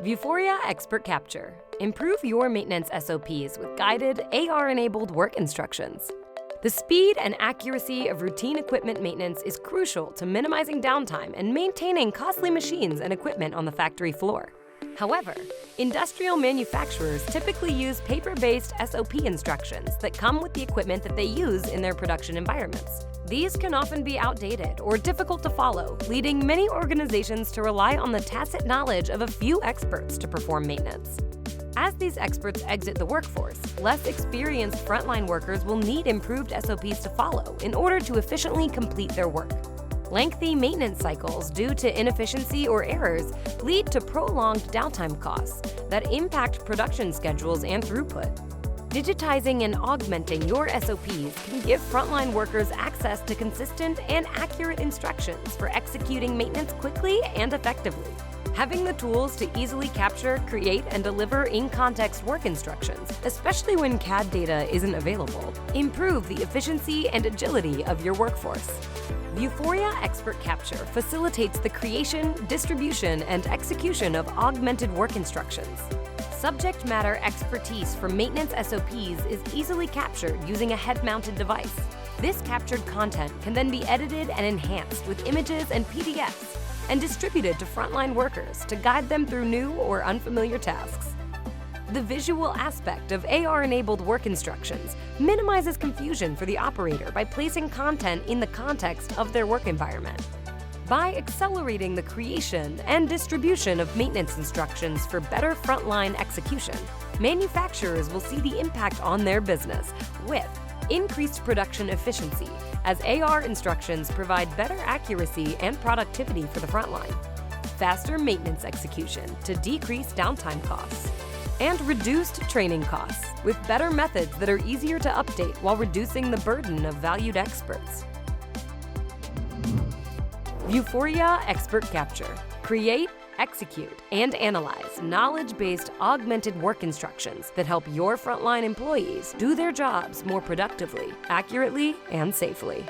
Vuforia Expert Capture. Improve your maintenance SOPs with guided, AR-enabled work instructions. The speed and accuracy of routine equipment maintenance is crucial to minimizing downtime and maintaining costly machines and equipment on the factory floor. However, industrial manufacturers typically use paper-based SOP instructions that come with the equipment that they use in their production environments. These can often be outdated or difficult to follow, leading many organizations to rely on the tacit knowledge of a few experts to perform maintenance. As these experts exit the workforce, less experienced frontline workers will need improved SOPs to follow in order to efficiently complete their work. Lengthy maintenance cycles due to inefficiency or errors lead to prolonged downtime costs that impact production schedules and throughput. Digitizing and augmenting your SOPs can give frontline workers access to consistent and accurate instructions for executing maintenance quickly and effectively. Having the tools to easily capture, create, and deliver in-context work instructions, especially when CAD data isn't available, improve the efficiency and agility of your workforce. Vuforia Expert Capture facilitates the creation, distribution, and execution of augmented work instructions. Subject matter expertise for maintenance SOPs is easily captured using a head-mounted device. This captured content can then be edited and enhanced with images and PDFs and distributed to frontline workers to guide them through new or unfamiliar tasks. The visual aspect of AR-enabled work instructions minimizes confusion for the operator by placing content in the context of their work environment. By accelerating the creation and distribution of maintenance instructions for better frontline execution, manufacturers will see the impact on their business with increased production efficiency, as AR instructions provide better accuracy and productivity for the frontline, faster maintenance execution to decrease downtime costs, and reduced training costs with better methods that are easier to update while reducing the burden of valued experts. Vuforia Expert Capture. Create, execute, and analyze knowledge-based augmented work instructions that help your frontline employees do their jobs more productively, accurately, and safely.